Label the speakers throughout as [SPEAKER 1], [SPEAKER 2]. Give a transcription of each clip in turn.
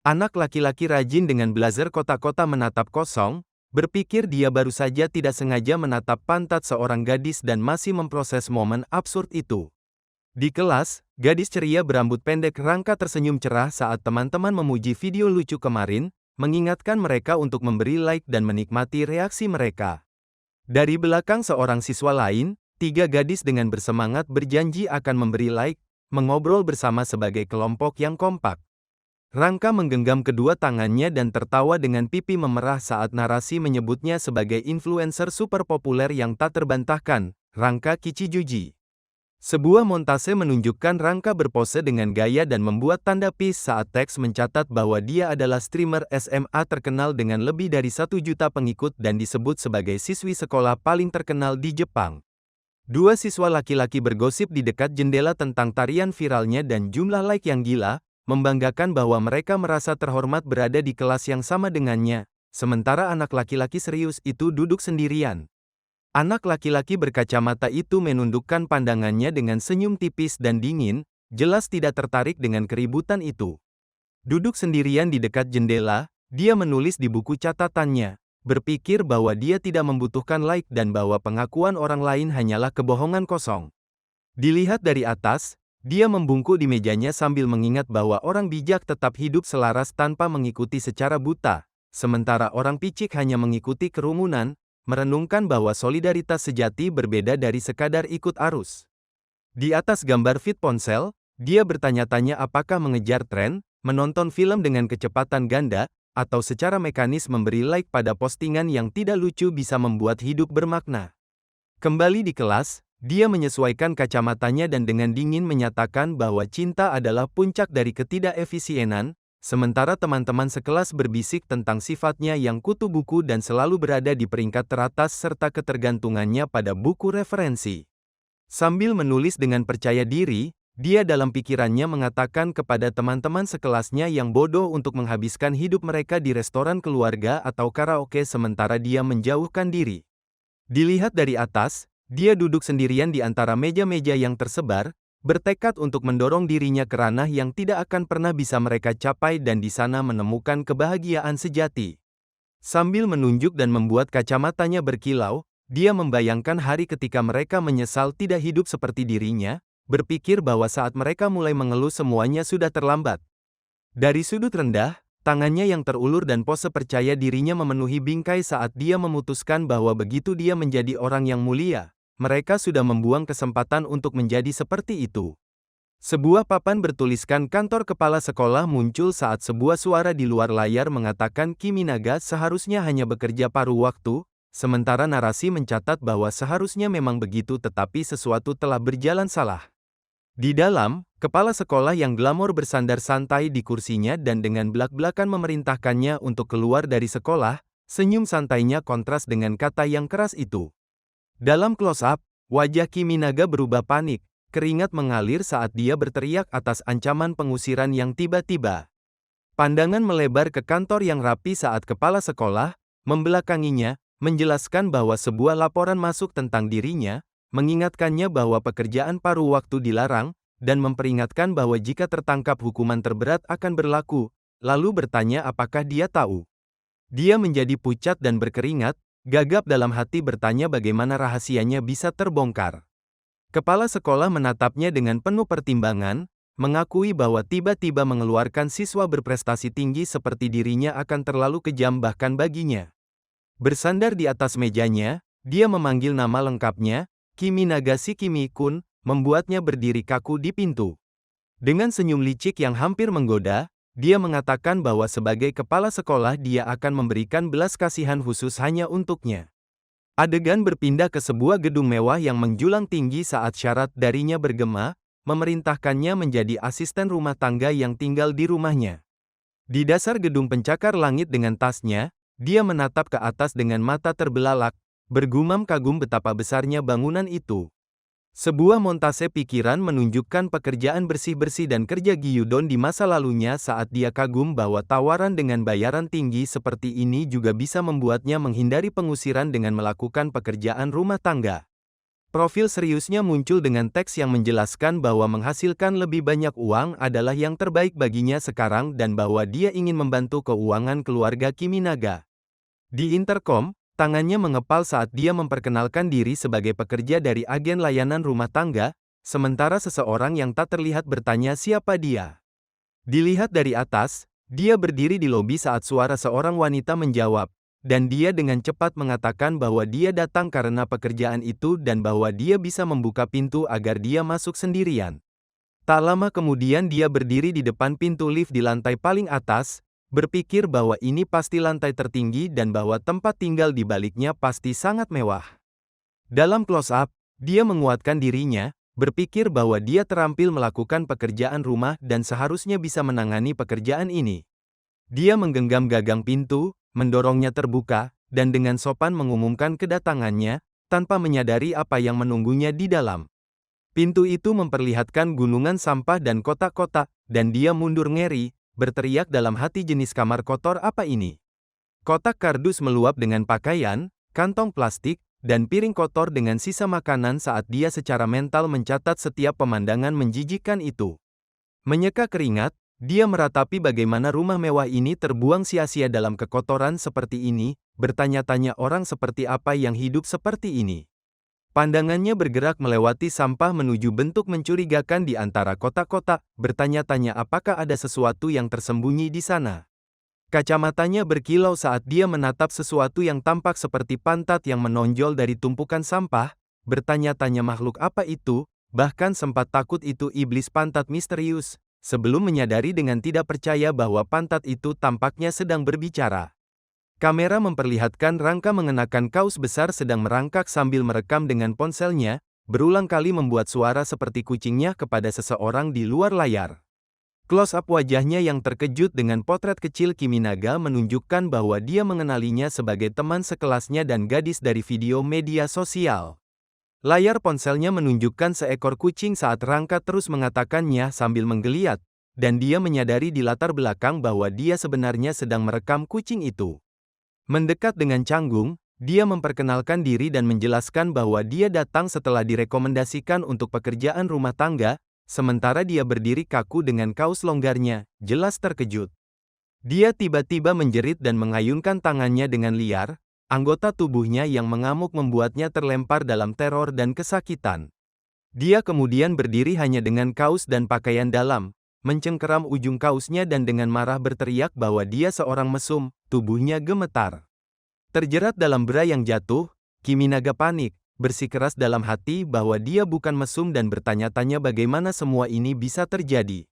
[SPEAKER 1] Anak laki-laki rajin dengan blazer kotak-kotak menatap kosong, berpikir dia baru saja tidak sengaja menatap pantat seorang gadis dan masih memproses momen absurd itu. Di kelas, gadis ceria berambut pendek Rangka tersenyum cerah saat teman-teman memuji video lucu kemarin, mengingatkan mereka untuk memberi like dan menikmati reaksi mereka. Dari belakang seorang siswa lain, tiga gadis dengan bersemangat berjanji akan memberi like, mengobrol bersama sebagai kelompok yang kompak. Rangka menggenggam kedua tangannya dan tertawa dengan pipi memerah saat narasi menyebutnya sebagai influencer super populer yang tak terbantahkan, Rangka Kichijuji. Sebuah montase menunjukkan Rangka berpose dengan gaya dan membuat tanda peace saat teks mencatat bahwa dia adalah streamer SMA terkenal dengan lebih dari 1 juta pengikut dan disebut sebagai siswi sekolah paling terkenal di Jepang. Dua siswa laki-laki bergosip di dekat jendela tentang tarian viralnya dan jumlah like yang gila, membanggakan bahwa mereka merasa terhormat berada di kelas yang sama dengannya, sementara anak laki-laki serius itu duduk sendirian. Anak laki-laki berkacamata itu menundukkan pandangannya dengan senyum tipis dan dingin, jelas tidak tertarik dengan keributan itu. Duduk sendirian di dekat jendela, dia menulis di buku catatannya, berpikir bahwa dia tidak membutuhkan like dan bahwa pengakuan orang lain hanyalah kebohongan kosong. Dilihat dari atas, dia membungkuk di mejanya sambil mengingat bahwa orang bijak tetap hidup selaras tanpa mengikuti secara buta, sementara orang picik hanya mengikuti kerumunan, merenungkan bahwa solidaritas sejati berbeda dari sekadar ikut arus. Di atas gambar feed ponsel, dia bertanya-tanya apakah mengejar tren, menonton film dengan kecepatan ganda, atau secara mekanis memberi like pada postingan yang tidak lucu bisa membuat hidup bermakna. Kembali di kelas, dia menyesuaikan kacamatanya dan dengan dingin menyatakan bahwa cinta adalah puncak dari ketidakefisienan, sementara teman-teman sekelas berbisik tentang sifatnya yang kutu buku dan selalu berada di peringkat teratas serta ketergantungannya pada buku referensi. Sambil menulis dengan percaya diri, dia dalam pikirannya mengatakan kepada teman-teman sekelasnya yang bodoh untuk menghabiskan hidup mereka di restoran keluarga atau karaoke sementara dia menjauhkan diri. Dilihat dari atas, dia duduk sendirian di antara meja-meja yang tersebar, bertekad untuk mendorong dirinya ke ranah yang tidak akan pernah bisa mereka capai dan di sana menemukan kebahagiaan sejati. Sambil menunjuk dan membuat kacamatanya berkilau, dia membayangkan hari ketika mereka menyesal tidak hidup seperti dirinya, berpikir bahwa saat mereka mulai mengeluh semuanya sudah terlambat. Dari sudut rendah, tangannya yang terulur dan pose percaya dirinya memenuhi bingkai saat dia memutuskan bahwa begitu dia menjadi orang yang mulia, mereka sudah membuang kesempatan untuk menjadi seperti itu. Sebuah papan bertuliskan kantor kepala sekolah muncul saat sebuah suara di luar layar mengatakan Kiminaga seharusnya hanya bekerja paruh waktu, sementara narasi mencatat bahwa seharusnya memang begitu tetapi sesuatu telah berjalan salah. Di dalam, kepala sekolah yang glamor bersandar santai di kursinya dan dengan belak-belakan memerintahkannya untuk keluar dari sekolah, senyum santainya kontras dengan kata yang keras itu. Dalam close-up, wajah Kiminaga berubah panik, keringat mengalir saat dia berteriak atas ancaman pengusiran yang tiba-tiba. Pandangan melebar ke kantor yang rapi saat kepala sekolah, membelakanginya, menjelaskan bahwa sebuah laporan masuk tentang dirinya, mengingatkannya bahwa pekerjaan paruh waktu dilarang, dan memperingatkan bahwa jika tertangkap hukuman terberat akan berlaku, lalu bertanya apakah dia tahu. Dia menjadi pucat dan berkeringat, gagap dalam hati bertanya bagaimana rahasianya bisa terbongkar. Kepala sekolah menatapnya dengan penuh pertimbangan, mengakui bahwa tiba-tiba mengeluarkan siswa berprestasi tinggi seperti dirinya akan terlalu kejam bahkan baginya. Bersandar di atas mejanya, dia memanggil nama lengkapnya, Kiminaga Shikimi-kun, membuatnya berdiri kaku di pintu. Dengan senyum licik yang hampir menggoda, dia mengatakan bahwa sebagai kepala sekolah dia akan memberikan belas kasihan khusus hanya untuknya. Adegan berpindah ke sebuah gedung mewah yang menjulang tinggi saat syarat darinya bergema, memerintahkannya menjadi asisten rumah tangga yang tinggal di rumahnya. Di dasar gedung pencakar langit dengan tasnya, dia menatap ke atas dengan mata terbelalak, bergumam kagum betapa besarnya bangunan itu. Sebuah montase pikiran menunjukkan pekerjaan bersih-bersih dan kerja Gyudon di masa lalunya saat dia kagum bahwa tawaran dengan bayaran tinggi seperti ini juga bisa membuatnya menghindari pengusiran dengan melakukan pekerjaan rumah tangga. Profil seriusnya muncul dengan teks yang menjelaskan bahwa menghasilkan lebih banyak uang adalah yang terbaik baginya sekarang dan bahwa dia ingin membantu keuangan keluarga Kiminaga. Di interkom, tangannya mengepal saat dia memperkenalkan diri sebagai pekerja dari agen layanan rumah tangga, sementara seseorang yang tak terlihat bertanya siapa dia. Dilihat dari atas, dia berdiri di lobi saat suara seorang wanita menjawab, dan dia dengan cepat mengatakan bahwa dia datang karena pekerjaan itu dan bahwa dia bisa membuka pintu agar dia masuk sendirian. Tak lama kemudian dia berdiri di depan pintu lift di lantai paling atas, berpikir bahwa ini pasti lantai tertinggi dan bahwa tempat tinggal di baliknya pasti sangat mewah. Dalam close-up, dia menguatkan dirinya, berpikir bahwa dia terampil melakukan pekerjaan rumah dan seharusnya bisa menangani pekerjaan ini. Dia menggenggam gagang pintu, mendorongnya terbuka, dan dengan sopan mengumumkan kedatangannya, tanpa menyadari apa yang menunggunya di dalam. Pintu itu memperlihatkan gunungan sampah dan kotak-kotak, dan dia mundur ngeri, berteriak dalam hati jenis kamar kotor apa ini. Kotak kardus meluap dengan pakaian, kantong plastik, dan piring kotor dengan sisa makanan saat dia secara mental mencatat setiap pemandangan menjijikkan itu. Menyeka keringat, dia meratapi bagaimana rumah mewah ini terbuang sia-sia dalam kekotoran seperti ini, bertanya-tanya orang seperti apa yang hidup seperti ini. Pandangannya bergerak melewati sampah menuju bentuk mencurigakan di antara kotak-kotak, bertanya-tanya apakah ada sesuatu yang tersembunyi di sana. Kacamatanya berkilau saat dia menatap sesuatu yang tampak seperti pantat yang menonjol dari tumpukan sampah, bertanya-tanya makhluk apa itu, bahkan sempat takut itu iblis pantat misterius. Sebelum menyadari dengan tidak percaya bahwa pantat itu tampaknya sedang berbicara. Kamera memperlihatkan Rangka mengenakan kaos besar sedang merangkak sambil merekam dengan ponselnya, berulang kali membuat suara seperti kucingnya kepada seseorang di luar layar. Close-up wajahnya yang terkejut dengan potret kecil Kiminaga menunjukkan bahwa dia mengenalinya sebagai teman sekelasnya dan gadis dari video media sosial. Layar ponselnya menunjukkan seekor kucing saat Rangka terus mengatakannya sambil menggeliat, dan dia menyadari di latar belakang bahwa dia sebenarnya sedang merekam kucing itu. Mendekat dengan canggung, dia memperkenalkan diri dan menjelaskan bahwa dia datang setelah direkomendasikan untuk pekerjaan rumah tangga, sementara dia berdiri kaku dengan kaos longgarnya, jelas terkejut. Dia tiba-tiba menjerit dan mengayunkan tangannya dengan liar. Anggota tubuhnya yang mengamuk membuatnya terlempar dalam teror dan kesakitan. Dia kemudian berdiri hanya dengan kaos dan pakaian dalam, mencengkeram ujung kaosnya dan dengan marah berteriak bahwa dia seorang mesum, tubuhnya gemetar. Terjerat dalam bra yang jatuh, Kiminaga panik, bersikeras dalam hati bahwa dia bukan mesum dan bertanya-tanya bagaimana semua ini bisa terjadi.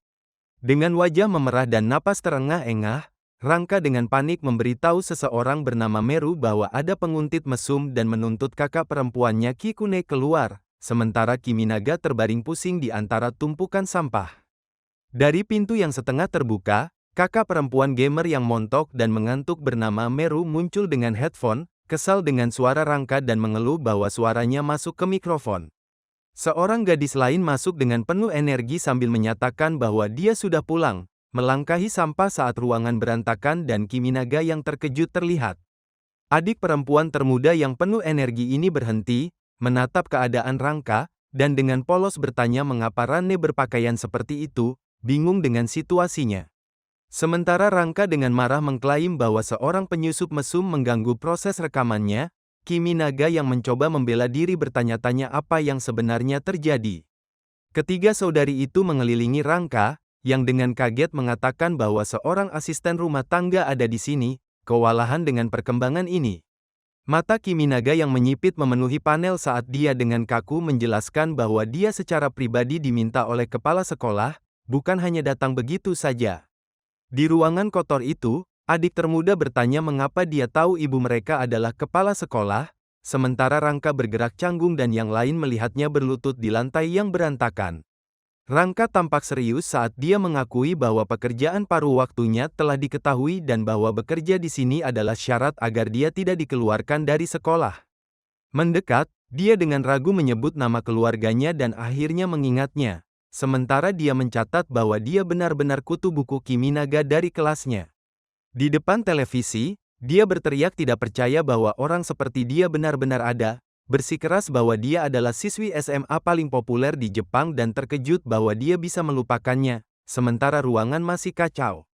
[SPEAKER 1] Dengan wajah memerah dan napas terengah-engah, Rangka dengan panik memberitahu seseorang bernama Meru bahwa ada penguntit mesum dan menuntut kakak perempuannya Kikune keluar, sementara Kiminaga terbaring pusing di antara tumpukan sampah. Dari pintu yang setengah terbuka, kakak perempuan gamer yang montok dan mengantuk bernama Meru muncul dengan headphone, kesal dengan suara Rangka dan mengeluh bahwa suaranya masuk ke mikrofon. Seorang gadis lain masuk dengan penuh energi sambil menyatakan bahwa dia sudah pulang, melangkahi sampah saat ruangan berantakan dan Kiminaga yang terkejut terlihat. Adik perempuan termuda yang penuh energi ini berhenti, menatap keadaan Rangka, dan dengan polos bertanya mengapa Ranne berpakaian seperti itu, bingung dengan situasinya. Sementara Rangka dengan marah mengklaim bahwa seorang penyusup mesum mengganggu proses rekamannya, Kiminaga yang mencoba membela diri bertanya-tanya apa yang sebenarnya terjadi. Ketiga saudari itu mengelilingi Rangka, yang dengan kaget mengatakan bahwa seorang asisten rumah tangga ada di sini, kewalahan dengan perkembangan ini. Mata Kiminaga yang menyipit memenuhi panel saat dia dengan kaku menjelaskan bahwa dia secara pribadi diminta oleh kepala sekolah, bukan hanya datang begitu saja. Di ruangan kotor itu, adik termuda bertanya mengapa dia tahu ibu mereka adalah kepala sekolah, sementara Rangka bergerak canggung dan yang lain melihatnya berlutut di lantai yang berantakan. Rangka tampak serius saat dia mengakui bahwa pekerjaan paruh waktunya telah diketahui dan bahwa bekerja di sini adalah syarat agar dia tidak dikeluarkan dari sekolah. Mendekat, dia dengan ragu menyebut nama keluarganya dan akhirnya mengingatnya, sementara dia mencatat bahwa dia benar-benar kutu buku Kiminaga dari kelasnya. Di depan televisi, dia berteriak tidak percaya bahwa orang seperti dia benar-benar ada, bersikeras bahwa dia adalah siswi SMA paling populer di Jepang dan terkejut bahwa dia bisa melupakannya, sementara ruangan masih kacau.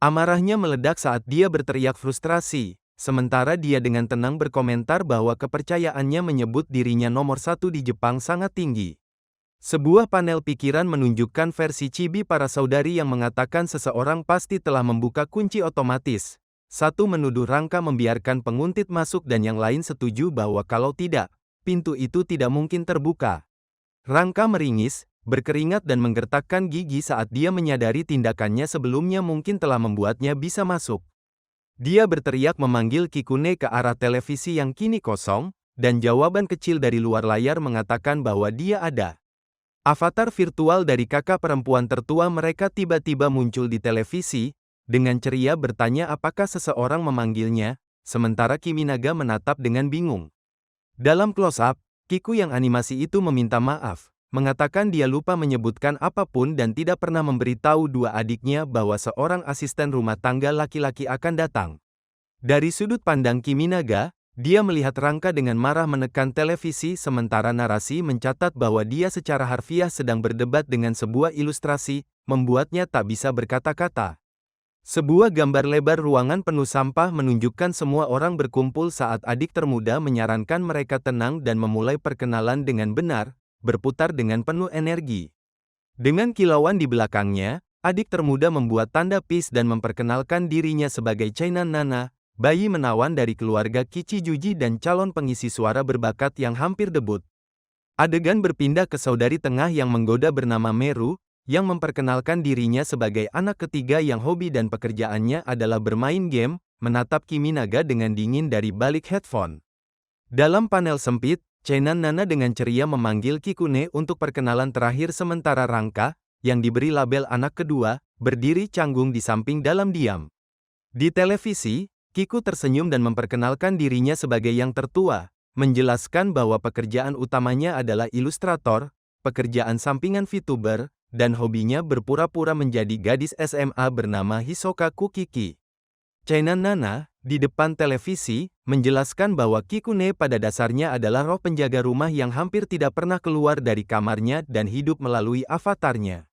[SPEAKER 1] Amarahnya meledak saat dia berteriak frustrasi, sementara dia dengan tenang berkomentar bahwa kepercayaannya menyebut dirinya nomor satu di Jepang sangat tinggi. Sebuah panel pikiran menunjukkan versi chibi para saudari yang mengatakan seseorang pasti telah membuka kunci otomatis. Satu menuduh Rangka membiarkan penguntit masuk dan yang lain setuju bahwa kalau tidak, pintu itu tidak mungkin terbuka. Rangka meringis, berkeringat dan menggertakkan gigi saat dia menyadari tindakannya sebelumnya mungkin telah membuatnya bisa masuk. Dia berteriak memanggil Kikune ke arah televisi yang kini kosong, dan jawaban kecil dari luar layar mengatakan bahwa dia ada. Avatar virtual dari kakak perempuan tertua mereka tiba-tiba muncul di televisi, dengan ceria bertanya apakah seseorang memanggilnya, sementara Kiminaga menatap dengan bingung. Dalam close-up, Kiku yang animasi itu meminta maaf, mengatakan dia lupa menyebutkan apapun dan tidak pernah memberitahu dua adiknya bahwa seorang asisten rumah tangga laki-laki akan datang. Dari sudut pandang Kiminaga, dia melihat Rangka dengan marah menekan televisi sementara narasi mencatat bahwa dia secara harfiah sedang berdebat dengan sebuah ilustrasi, membuatnya tak bisa berkata-kata. Sebuah gambar lebar ruangan penuh sampah menunjukkan semua orang berkumpul saat adik termuda menyarankan mereka tenang dan memulai perkenalan dengan benar, berputar dengan penuh energi. Dengan kilauan di belakangnya, adik termuda membuat tanda peace dan memperkenalkan dirinya sebagai Chainan Nana, bayi menawan dari keluarga Kichijuji dan calon pengisi suara berbakat yang hampir debut. Adegan berpindah ke saudari tengah yang menggoda bernama Meru, yang memperkenalkan dirinya sebagai anak ketiga yang hobi dan pekerjaannya adalah bermain game, menatap Kiminaga dengan dingin dari balik headphone. Dalam panel sempit, Chainan Nana dengan ceria memanggil Kikune untuk perkenalan terakhir sementara Rangka, yang diberi label anak kedua, berdiri canggung di samping dalam diam. Di televisi, Kiku tersenyum dan memperkenalkan dirinya sebagai yang tertua, menjelaskan bahwa pekerjaan utamanya adalah ilustrator, pekerjaan sampingan VTuber, dan hobinya berpura-pura menjadi gadis SMA bernama Hisoka Kukiki. Chainan Nana, di depan televisi, menjelaskan bahwa Kikune pada dasarnya adalah roh penjaga rumah yang hampir tidak pernah keluar dari kamarnya dan hidup melalui avatarnya.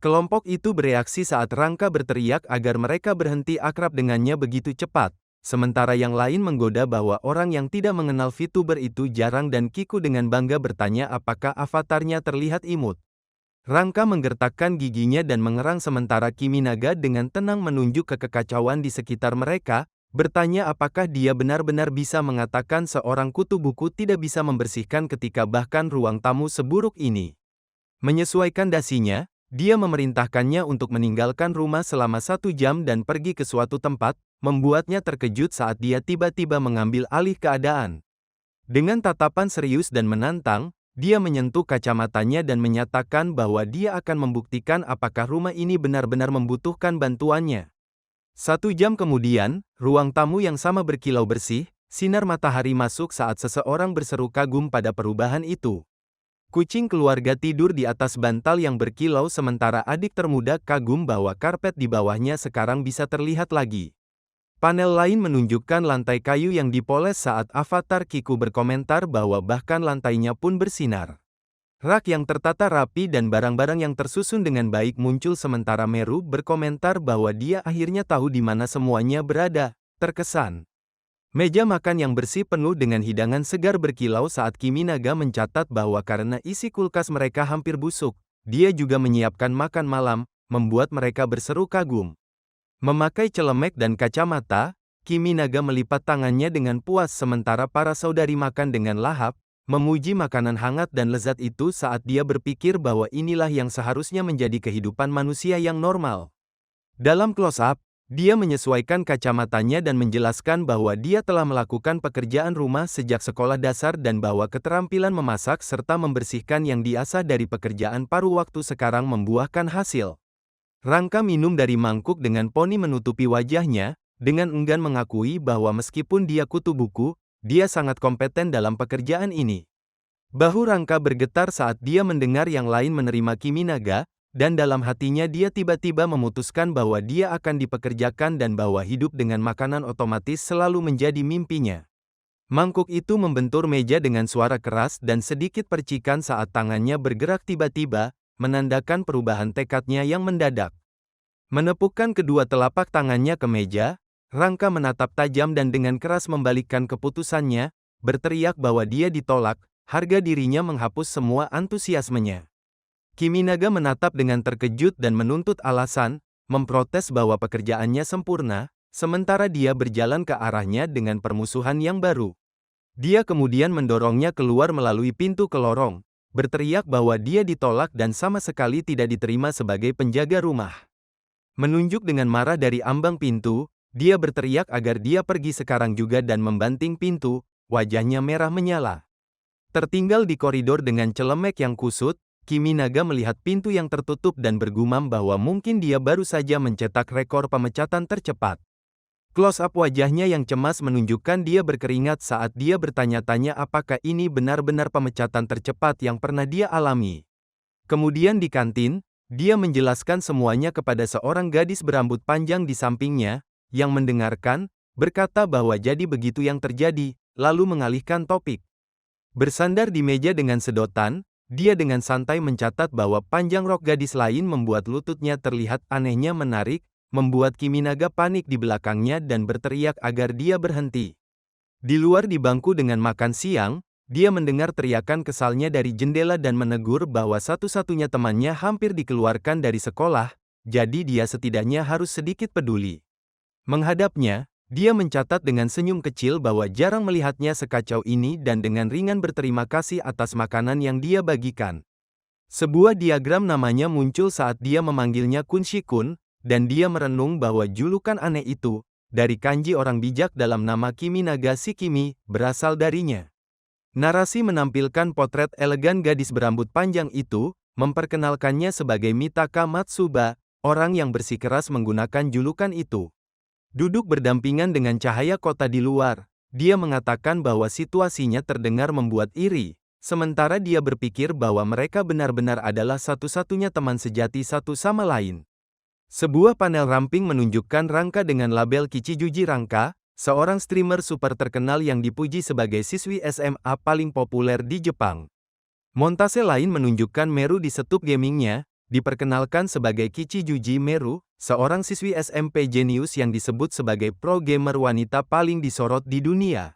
[SPEAKER 1] Kelompok itu bereaksi saat Rangka berteriak agar mereka berhenti akrab dengannya begitu cepat, sementara yang lain menggoda bahwa orang yang tidak mengenal VTuber itu jarang dan Kiku dengan bangga bertanya apakah avatarnya terlihat imut. Rangka menggertakkan giginya dan mengerang sementara Kiminaga dengan tenang menunjuk ke kekacauan di sekitar mereka, bertanya apakah dia benar-benar bisa mengatakan seorang kutu buku tidak bisa membersihkan ketika bahkan ruang tamu seburuk ini. Menyesuaikan dasinya, dia memerintahkannya untuk meninggalkan rumah selama 1 jam dan pergi ke suatu tempat, membuatnya terkejut saat dia tiba-tiba mengambil alih keadaan. Dengan tatapan serius dan menantang, dia menyentuh kacamatanya dan menyatakan bahwa dia akan membuktikan apakah rumah ini benar-benar membutuhkan bantuannya. 1 jam kemudian, ruang tamu yang sama berkilau bersih, sinar matahari masuk saat seseorang berseru kagum pada perubahan itu. Kucing keluarga tidur di atas bantal yang berkilau sementara adik termuda kagum bahwa karpet di bawahnya sekarang bisa terlihat lagi. Panel lain menunjukkan lantai kayu yang dipoles saat avatar Kiku berkomentar bahwa bahkan lantainya pun bersinar. Rak yang tertata rapi dan barang-barang yang tersusun dengan baik muncul sementara Meru berkomentar bahwa dia akhirnya tahu di mana semuanya berada, terkesan. Meja makan yang bersih penuh dengan hidangan segar berkilau saat Kiminaga mencatat bahwa karena isi kulkas mereka hampir busuk, dia juga menyiapkan makan malam, membuat mereka berseru kagum. Memakai celemek dan kacamata, Kiminaga melipat tangannya dengan puas sementara para saudari makan dengan lahap, memuji makanan hangat dan lezat itu saat dia berpikir bahwa inilah yang seharusnya menjadi kehidupan manusia yang normal. Dalam close-up, dia menyesuaikan kacamatanya dan menjelaskan bahwa dia telah melakukan pekerjaan rumah sejak sekolah dasar dan bahwa keterampilan memasak serta membersihkan yang diasah dari pekerjaan paruh waktu sekarang membuahkan hasil. Rangka minum dari mangkuk dengan poni menutupi wajahnya, dengan enggan mengakui bahwa meskipun dia kutu buku, dia sangat kompeten dalam pekerjaan ini. Bahu Rangka bergetar saat dia mendengar yang lain menerima Kiminaga, dan dalam hatinya dia tiba-tiba memutuskan bahwa dia akan dipekerjakan dan bahwa hidup dengan makanan otomatis selalu menjadi mimpinya. Mangkuk itu membentur meja dengan suara keras dan sedikit percikan saat tangannya bergerak tiba-tiba, menandakan perubahan tekadnya yang mendadak. Menepukkan kedua telapak tangannya ke meja, Rangka menatap tajam dan dengan keras membalikkan keputusannya, berteriak bahwa dia ditolak, harga dirinya menghapus semua antusiasmenya. Kiminaga menatap dengan terkejut dan menuntut alasan, memprotes bahwa pekerjaannya sempurna, sementara dia berjalan ke arahnya dengan permusuhan yang baru. Dia kemudian mendorongnya keluar melalui pintu ke lorong, berteriak bahwa dia ditolak dan sama sekali tidak diterima sebagai penjaga rumah. Menunjuk dengan marah dari ambang pintu, dia berteriak agar dia pergi sekarang juga dan membanting pintu, wajahnya merah menyala. Tertinggal di koridor dengan celemek yang kusut, Kiminaga melihat pintu yang tertutup dan bergumam bahwa mungkin dia baru saja mencetak rekor pemecatan tercepat. Close-up wajahnya yang cemas menunjukkan dia berkeringat saat dia bertanya-tanya apakah ini benar-benar pemecatan tercepat yang pernah dia alami. Kemudian di kantin, dia menjelaskan semuanya kepada seorang gadis berambut panjang di sampingnya, yang mendengarkan, berkata bahwa jadi begitu yang terjadi, lalu mengalihkan topik. Bersandar di meja dengan sedotan, dia dengan santai mencatat bahwa panjang rok gadis lain membuat lututnya terlihat anehnya menarik, membuat Kiminaga panik di belakangnya dan berteriak agar dia berhenti. Di luar di bangku dengan makan siang, dia mendengar teriakan kesalnya dari jendela dan menegur bahwa satu-satunya temannya hampir dikeluarkan dari sekolah, jadi dia setidaknya harus sedikit peduli. Menghadapnya, dia mencatat dengan senyum kecil bahwa jarang melihatnya sekacau ini dan dengan ringan berterima kasih atas makanan yang dia bagikan. Sebuah diagram namanya muncul saat dia memanggilnya Kunshi-kun, dan dia merenung bahwa julukan aneh itu, dari kanji orang bijak dalam nama Kiminaga si Kimi, berasal darinya. Narasi menampilkan potret elegan gadis berambut panjang itu, memperkenalkannya sebagai Mitaka Matsuba, orang yang bersikeras menggunakan julukan itu. Duduk berdampingan dengan cahaya kota di luar, dia mengatakan bahwa situasinya terdengar membuat iri, sementara dia berpikir bahwa mereka benar-benar adalah satu-satunya teman sejati satu sama lain. Sebuah panel ramping menunjukkan Rangka dengan label Kichijuji Rangka, seorang streamer super terkenal yang dipuji sebagai siswi SMA paling populer di Jepang. Montase lain menunjukkan Meru di setup gamingnya, diperkenalkan sebagai Kichijuji Meru, seorang siswi SMP jenius yang disebut sebagai pro gamer wanita paling disorot di dunia.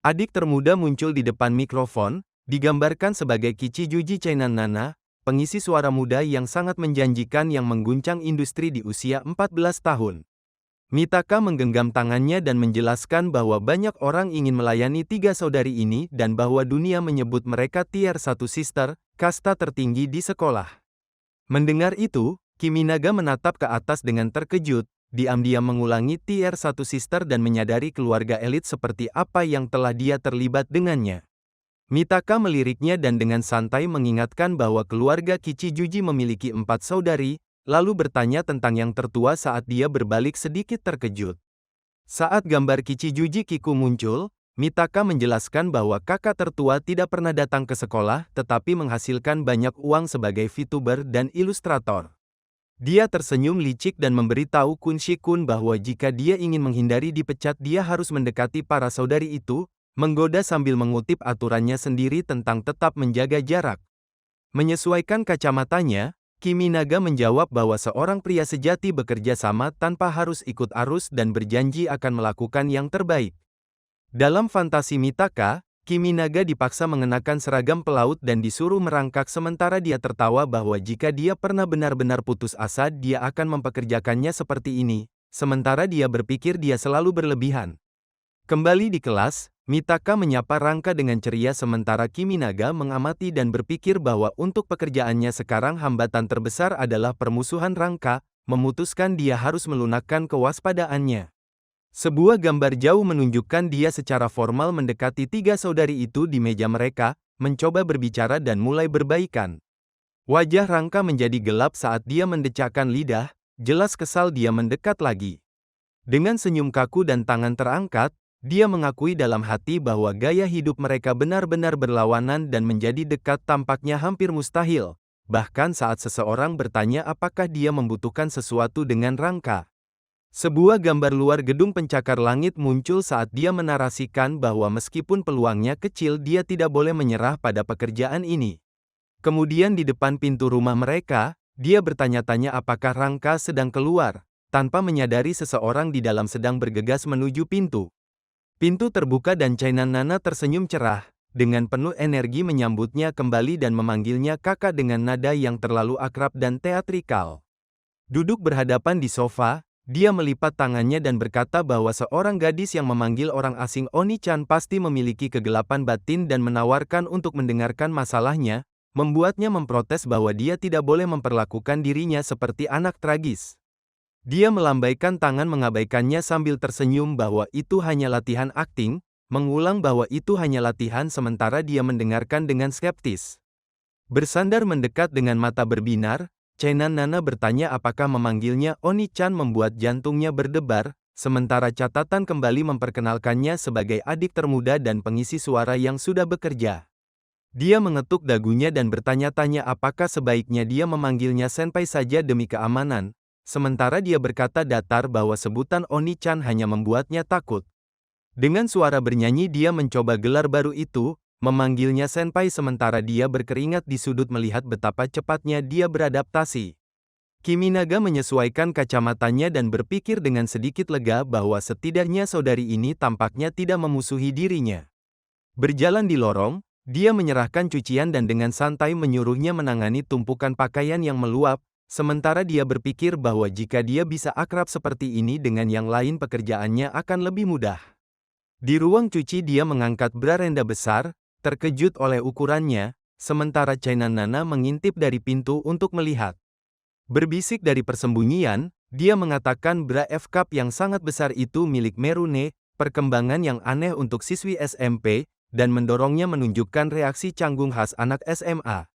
[SPEAKER 1] Adik termuda muncul di depan mikrofon, digambarkan sebagai Kichijuji Chainan Nana, pengisi suara muda yang sangat menjanjikan yang mengguncang industri di usia 14 tahun. Mitaka menggenggam tangannya dan menjelaskan bahwa banyak orang ingin melayani tiga saudari ini dan bahwa dunia menyebut mereka Tier 1 Sister, kasta tertinggi di sekolah. Mendengar itu, Kiminaga menatap ke atas dengan terkejut, diam-diam mengulangi Tier 1 Sister dan menyadari keluarga elit seperti apa yang telah dia terlibat dengannya. Mitaka meliriknya dan dengan santai mengingatkan bahwa keluarga Kichijuji memiliki 4 saudari, lalu bertanya tentang yang tertua saat dia berbalik sedikit terkejut. Saat gambar Kichijuji Kiku muncul, Mitaka menjelaskan bahwa kakak tertua tidak pernah datang ke sekolah tetapi menghasilkan banyak uang sebagai VTuber dan ilustrator. Dia tersenyum licik dan memberitahu Kunshi-kun bahwa jika dia ingin menghindari dipecat dia harus mendekati para saudari itu, menggoda sambil mengutip aturannya sendiri tentang tetap menjaga jarak. Menyesuaikan kacamatanya, Kiminaga menjawab bahwa seorang pria sejati bekerja sama tanpa harus ikut arus dan berjanji akan melakukan yang terbaik. Dalam fantasi Mitaka, Kiminaga dipaksa mengenakan seragam pelaut dan disuruh merangkak sementara dia tertawa bahwa jika dia pernah benar-benar putus asa dia akan mempekerjakannya seperti ini, sementara dia berpikir dia selalu berlebihan. Kembali di kelas, Mitaka menyapa Rangka dengan ceria sementara Kiminaga mengamati dan berpikir bahwa untuk pekerjaannya sekarang hambatan terbesar adalah permusuhan Rangka, memutuskan dia harus melunakkan kewaspadaannya. Sebuah gambar jauh menunjukkan dia secara formal mendekati tiga saudari itu di meja mereka, mencoba berbicara dan mulai berbaikan. Wajah Rangka menjadi gelap saat dia mendecakkan lidah, jelas kesal dia mendekat lagi. Dengan senyum kaku dan tangan terangkat, dia mengakui dalam hati bahwa gaya hidup mereka benar-benar berlawanan dan menjadi dekat tampaknya hampir mustahil, bahkan saat seseorang bertanya apakah dia membutuhkan sesuatu dengan Rangka. Sebuah gambar luar gedung pencakar langit muncul saat dia menarasikan bahwa meskipun peluangnya kecil dia tidak boleh menyerah pada pekerjaan ini. Kemudian di depan pintu rumah mereka, dia bertanya-tanya apakah Rangka sedang keluar, tanpa menyadari seseorang di dalam sedang bergegas menuju pintu. Pintu terbuka dan China Nana tersenyum cerah, dengan penuh energi menyambutnya kembali dan memanggilnya kakak dengan nada yang terlalu akrab dan teatrikal. Duduk berhadapan di sofa, dia melipat tangannya dan berkata bahwa seorang gadis yang memanggil orang asing Oni-chan pasti memiliki kegelapan batin dan menawarkan untuk mendengarkan masalahnya, membuatnya memprotes bahwa dia tidak boleh memperlakukan dirinya seperti anak tragis. Dia melambaikan tangan mengabaikannya sambil tersenyum bahwa itu hanya latihan akting, mengulang bahwa itu hanya latihan sementara dia mendengarkan dengan skeptis. Bersandar mendekat dengan mata berbinar, China Nana bertanya apakah memanggilnya Oni-chan membuat jantungnya berdebar, sementara catatan kembali memperkenalkannya sebagai adik termuda dan pengisi suara yang sudah bekerja. Dia mengetuk dagunya dan bertanya-tanya apakah sebaiknya dia memanggilnya senpai saja demi keamanan, sementara dia berkata datar bahwa sebutan Oni-chan hanya membuatnya takut. Dengan suara bernyanyi dia mencoba gelar baru itu, memanggilnya senpai sementara dia berkeringat di sudut melihat betapa cepatnya dia beradaptasi. Kiminaga menyesuaikan kacamatanya dan berpikir dengan sedikit lega bahwa setidaknya saudari ini tampaknya tidak memusuhi dirinya. Berjalan di lorong, dia menyerahkan cucian dan dengan santai menyuruhnya menangani tumpukan pakaian yang meluap, sementara dia berpikir bahwa jika dia bisa akrab seperti ini dengan yang lain pekerjaannya akan lebih mudah. Di ruang cuci dia mengangkat bra renda besar, terkejut oleh ukurannya, sementara China Nana mengintip dari pintu untuk melihat. Berbisik dari persembunyian, dia mengatakan bra F-cup yang sangat besar itu milik Merune, perkembangan yang aneh untuk siswi SMP, dan mendorongnya menunjukkan reaksi canggung khas anak SMA.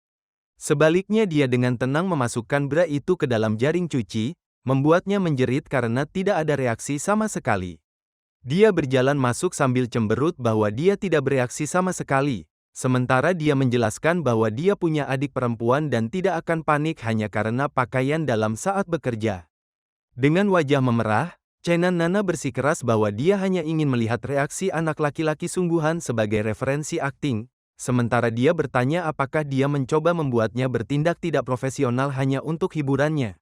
[SPEAKER 1] Sebaliknya dia dengan tenang memasukkan bra itu ke dalam jaring cuci, membuatnya menjerit karena tidak ada reaksi sama sekali. Dia berjalan masuk sambil cemberut bahwa dia tidak bereaksi sama sekali, sementara dia menjelaskan bahwa dia punya adik perempuan dan tidak akan panik hanya karena pakaian dalam saat bekerja. Dengan wajah memerah, China Nana bersikeras bahwa dia hanya ingin melihat reaksi anak laki-laki sungguhan sebagai referensi akting, sementara dia bertanya apakah dia mencoba membuatnya bertindak tidak profesional hanya untuk hiburannya.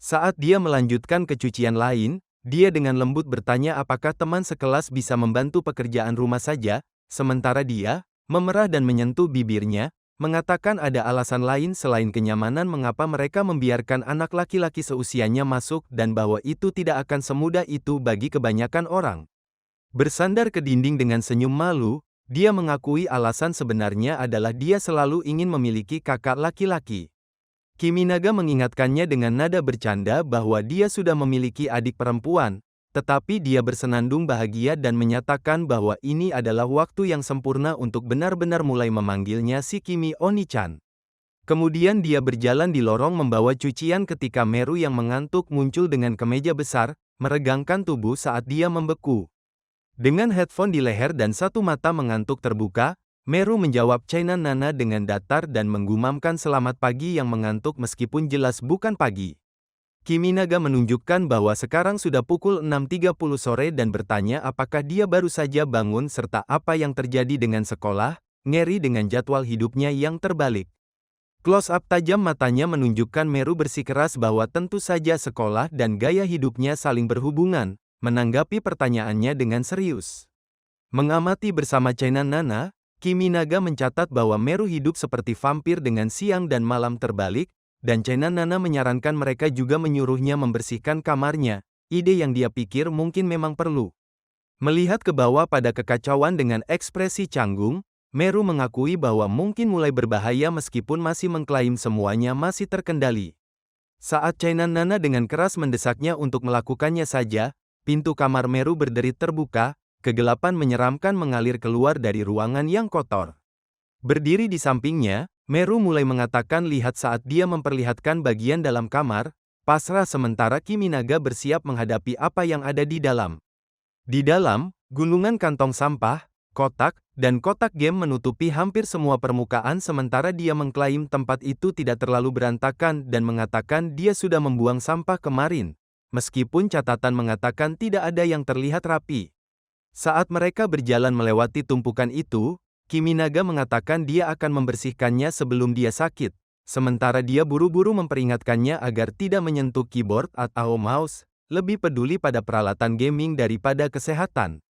[SPEAKER 1] Saat dia melanjutkan kecucian lain, dia dengan lembut bertanya apakah teman sekelas bisa membantu pekerjaan rumah saja, sementara dia, memerah dan menyentuh bibirnya, mengatakan ada alasan lain selain kenyamanan mengapa mereka membiarkan anak laki-laki seusianya masuk dan bahwa itu tidak akan semudah itu bagi kebanyakan orang. Bersandar ke dinding dengan senyum malu, dia mengakui alasan sebenarnya adalah dia selalu ingin memiliki kakak laki-laki. Kiminaga mengingatkannya dengan nada bercanda bahwa dia sudah memiliki adik perempuan, tetapi dia bersenandung bahagia dan menyatakan bahwa ini adalah waktu yang sempurna untuk benar-benar mulai memanggilnya si Kimi Oni-chan. Kemudian dia berjalan di lorong membawa cucian ketika Meru yang mengantuk muncul dengan kemeja besar, meregangkan tubuh saat dia membeku. Dengan headphone di leher dan satu mata mengantuk terbuka, Meru menjawab China Nana dengan datar dan menggumamkan selamat pagi yang mengantuk meskipun jelas bukan pagi. Kiminaga menunjukkan bahwa sekarang sudah pukul 6.30 sore dan bertanya apakah dia baru saja bangun serta apa yang terjadi dengan sekolah, ngeri dengan jadwal hidupnya yang terbalik. Close-up tajam matanya menunjukkan Meru bersikeras bahwa tentu saja sekolah dan gaya hidupnya saling berhubungan, menanggapi pertanyaannya dengan serius. Mengamati bersama China Nana, Kiminaga mencatat bahwa Meru hidup seperti vampir dengan siang dan malam terbalik, dan China Nana menyarankan mereka juga menyuruhnya membersihkan kamarnya, ide yang dia pikir mungkin memang perlu. Melihat ke bawah pada kekacauan dengan ekspresi canggung, Meru mengakui bahwa mungkin mulai berbahaya meskipun masih mengklaim semuanya masih terkendali. Saat China Nana dengan keras mendesaknya untuk melakukannya saja, pintu kamar Meru berderit terbuka, kegelapan menyeramkan mengalir keluar dari ruangan yang kotor. Berdiri di sampingnya, Meru mulai mengatakan lihat saat dia memperlihatkan bagian dalam kamar, pasrah sementara Kiminaga bersiap menghadapi apa yang ada di dalam. Di dalam, gunungan kantong sampah, kotak, dan kotak game menutupi hampir semua permukaan sementara dia mengklaim tempat itu tidak terlalu berantakan dan mengatakan dia sudah membuang sampah kemarin. meskipun catatan mengatakan tidak ada yang terlihat rapi. Saat mereka berjalan melewati tumpukan itu, Kiminaga mengatakan dia akan membersihkannya sebelum dia sakit, sementara dia buru-buru memperingatkannya agar tidak menyentuh keyboard atau mouse, lebih peduli pada peralatan gaming daripada kesehatan.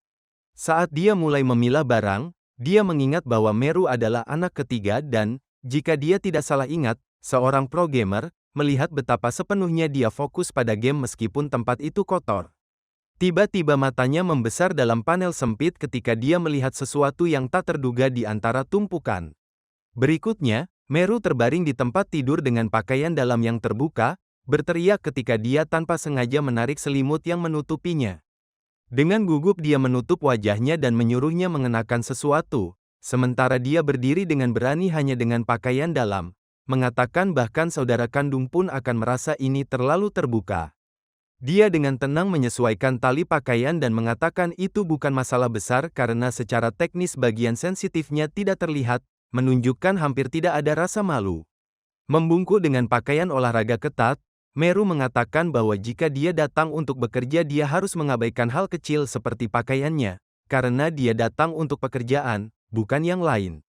[SPEAKER 1] Saat dia mulai memilah barang, dia mengingat bahwa Meru adalah anak ketiga dan, jika dia tidak salah ingat, seorang pro gamer, melihat betapa sepenuhnya dia fokus pada game meskipun tempat itu kotor. Tiba-tiba matanya membesar dalam panel sempit ketika dia melihat sesuatu yang tak terduga di antara tumpukan. Berikutnya, Meru terbaring di tempat tidur dengan pakaian dalam yang terbuka, berteriak ketika dia tanpa sengaja menarik selimut yang menutupinya. Dengan gugup dia menutup wajahnya dan menyuruhnya mengenakan sesuatu, sementara dia berdiri dengan berani hanya dengan pakaian dalam, mengatakan bahkan saudara kandung pun akan merasa ini terlalu terbuka. Dia dengan tenang menyesuaikan tali pakaian dan mengatakan itu bukan masalah besar karena secara teknis bagian sensitifnya tidak terlihat, menunjukkan hampir tidak ada rasa malu. Membungkuk dengan pakaian olahraga ketat, Meru mengatakan bahwa jika dia datang untuk bekerja dia harus mengabaikan hal kecil seperti pakaiannya, karena dia datang untuk pekerjaan, bukan yang lain.